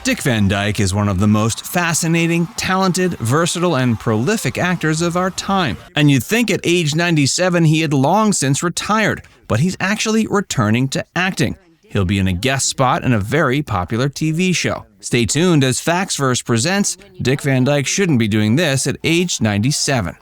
Dick Van Dyke is one of the most fascinating, talented, versatile, and prolific actors of our time. And you'd think at age 97 he had long since retired, but he's actually returning to acting. He'll be in a guest spot in a very popular TV show. Stay tuned as Factsverse presents Dick Van Dyke Shouldn't Be Doing This at age 97.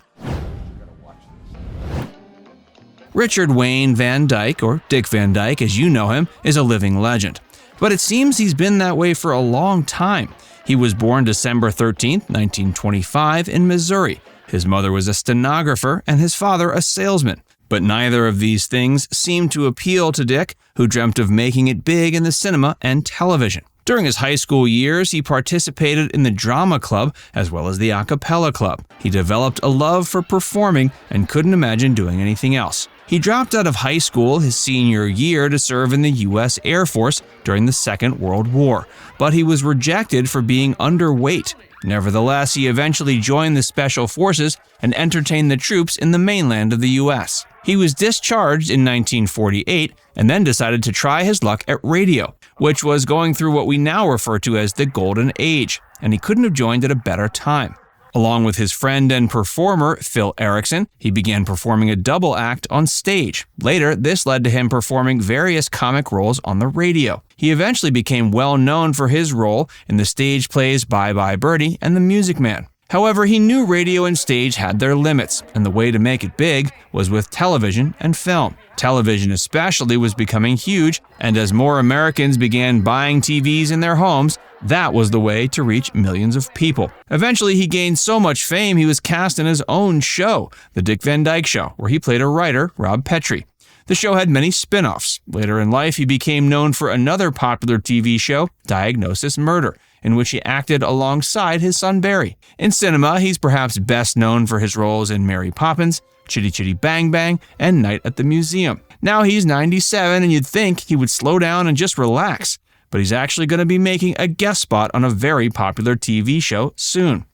Richard Wayne Van Dyke, or Dick Van Dyke as you know him, is a living legend. But it seems he's been that way for a long time. He was born December 13, 1925 in Missouri. His mother was a stenographer and his father a salesman. But neither of these things seemed to appeal to Dick, who dreamt of making it big in the cinema and television. During his high school years, he participated in the drama club as well as the a cappella club. He developed a love for performing and couldn't imagine doing anything else. He dropped out of high school his senior year to serve in the U.S. Air Force during the Second World War, but he was rejected for being underweight. Nevertheless, he eventually joined the Special Forces and entertained the troops in the mainland of the U.S. He was discharged in 1948 and then decided to try his luck at radio, which was going through what we now refer to as the Golden Age, and he couldn't have joined at a better time. Along with his friend and performer, Phil Erickson, he began performing a double act on stage. Later, this led to him performing various comic roles on the radio. He eventually became well known for his role in the stage plays Bye Bye Birdie and The Music Man. However, he knew radio and stage had their limits, and the way to make it big was with television and film. Television especially was becoming huge, and as more Americans began buying TVs in their homes, that was the way to reach millions of people. Eventually, he gained so much fame he was cast in his own show, The Dick Van Dyke Show, where he played a writer, Rob Petrie. The show had many spin-offs. Later in life, he became known for another popular TV show, Diagnosis Murder, in which he acted alongside his son Barry. In cinema, he's perhaps best known for his roles in Mary Poppins, Chitty Chitty Bang Bang, and Night at the Museum. Now he's 97 and you'd think he would slow down and just relax, but he's actually going to be making a guest spot on a very popular TV show soon.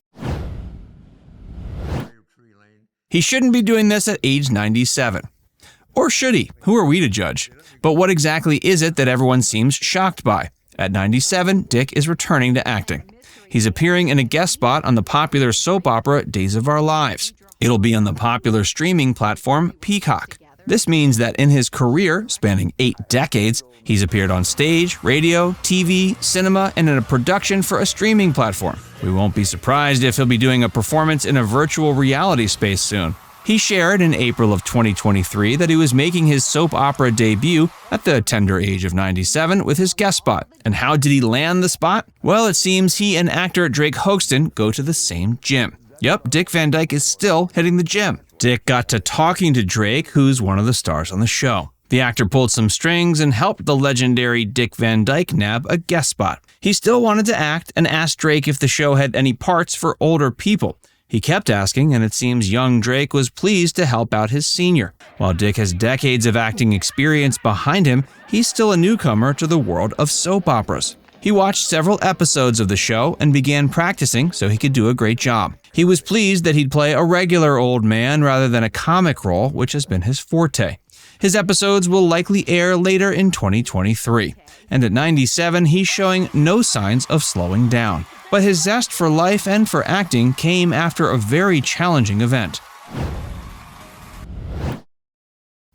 He shouldn't be doing this at age 97. Or should he? Who are we to judge? But what exactly is it that everyone seems shocked by? At 97, Dick is returning to acting. He's appearing in a guest spot on the popular soap opera Days of Our Lives. It'll be on the popular streaming platform Peacock. This means that in his career, spanning 8 decades, he's appeared on stage, radio, TV, cinema, and in a production for a streaming platform. We won't be surprised if he'll be doing a performance in a virtual reality space soon. He shared in April of 2023 that he was making his soap opera debut at the tender age of 97 with his guest spot. And how did he land the spot? Well, it seems he and actor Drake Hoxton go to the same gym. Yep, Dick Van Dyke is still hitting the gym. Dick got to talking to Drake, who's one of the stars on the show. The actor pulled some strings and helped the legendary Dick Van Dyke nab a guest spot. He still wanted to act and asked Drake if the show had any parts for older people. He kept asking, and it seems young Drake was pleased to help out his senior. While Dick has decades of acting experience behind him, he's still a newcomer to the world of soap operas. He watched several episodes of the show and began practicing so he could do a great job. He was pleased that he'd play a regular old man rather than a comic role, which has been his forte. His episodes will likely air later in 2023. And at 97, he's showing no signs of slowing down. But his zest for life and for acting came after a very challenging event.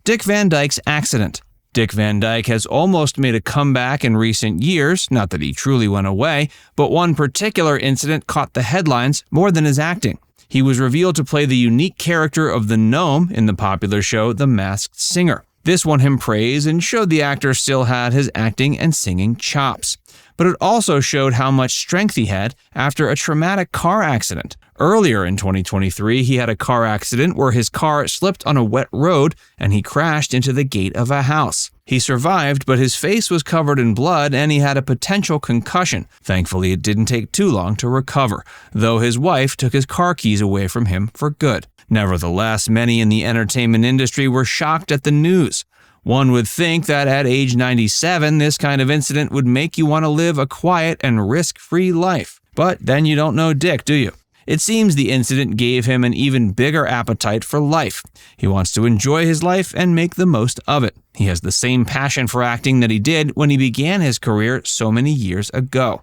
Dick Van Dyke's accident. Dick Van Dyke has almost made a comeback in recent years, not that he truly went away, but one particular incident caught the headlines more than his acting. He was revealed to play the unique character of the gnome in the popular show The Masked Singer. This won him praise and showed the actor still had his acting and singing chops. But it also showed how much strength he had after a traumatic car accident. Earlier in 2023, he had a car accident where his car slipped on a wet road and he crashed into the gate of a house. He survived, but his face was covered in blood and he had a potential concussion. Thankfully, it didn't take too long to recover, though his wife took his car keys away from him for good. Nevertheless, many in the entertainment industry were shocked at the news. One would think that at age 97, this kind of incident would make you want to live a quiet and risk-free life. But then you don't know Dick, do you? It seems the incident gave him an even bigger appetite for life. He wants to enjoy his life and make the most of it. He has the same passion for acting that he did when he began his career so many years ago.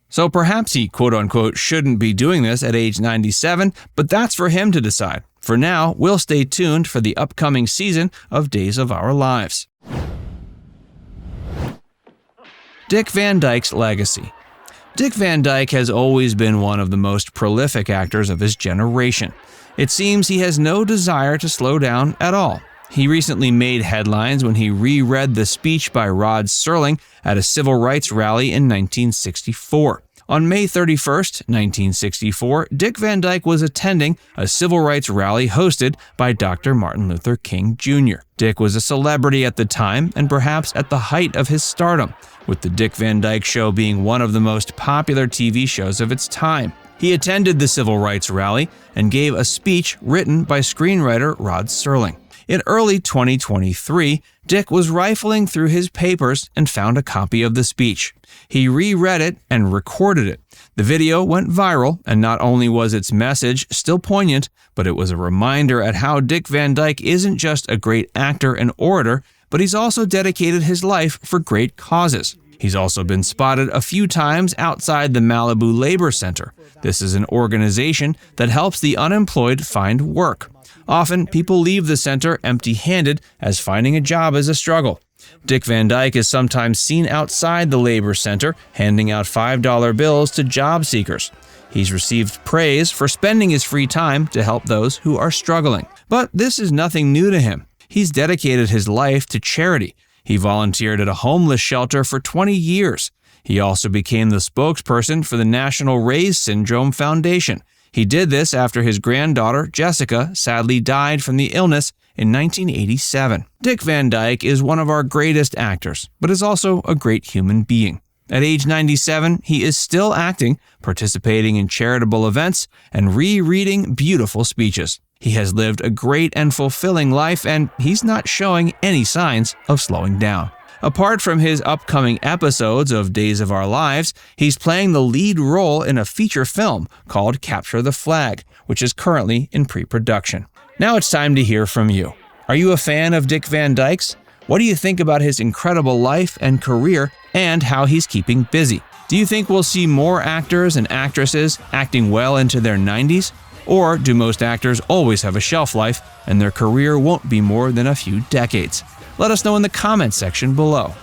So perhaps he quote-unquote shouldn't be doing this at age 97, but that's for him to decide. For now, we'll stay tuned for the upcoming season of Days of Our Lives. Dick Van Dyke's legacy. Dick Van Dyke has always been one of the most prolific actors of his generation. It seems he has no desire to slow down at all. He recently made headlines when he reread the speech by Rod Serling at a civil rights rally in 1964. On May 31, 1964, Dick Van Dyke was attending a civil rights rally hosted by Dr. Martin Luther King Jr. Dick was a celebrity at the time and perhaps at the height of his stardom, with the Dick Van Dyke Show being one of the most popular TV shows of its time. He attended the civil rights rally and gave a speech written by screenwriter Rod Serling. In early 2023, Dick was rifling through his papers and found a copy of the speech. He reread it and recorded it. The video went viral, and not only was its message still poignant, but it was a reminder at how Dick Van Dyke isn't just a great actor and orator, but he's also dedicated his life for great causes. He's also been spotted a few times outside the Malibu Labor Center. This is an organization that helps the unemployed find work. Often, people leave the center empty-handed, as finding a job is a struggle. Dick Van Dyke is sometimes seen outside the Labor Center, handing out $5 bills to job seekers. He's received praise for spending his free time to help those who are struggling. But this is nothing new to him. He's dedicated his life to charity. He volunteered at a homeless shelter for 20 years. He also became the spokesperson for the National Ray's Syndrome Foundation. He did this after his granddaughter, Jessica, sadly died from the illness in 1987. Dick Van Dyke is one of our greatest actors, but is also a great human being. At age 97, he is still acting, participating in charitable events, and rereading beautiful speeches. He has lived a great and fulfilling life, and he's not showing any signs of slowing down. Apart from his upcoming episodes of Days of Our Lives, he's playing the lead role in a feature film called Capture the Flag, which is currently in pre-production. Now it's time to hear from you. Are you a fan of Dick Van Dyke's? What do you think about his incredible life and career and how he's keeping busy? Do you think we'll see more actors and actresses acting well into their 90s? Or do most actors always have a shelf life and their career won't be more than a few decades? Let us know in the comments section below.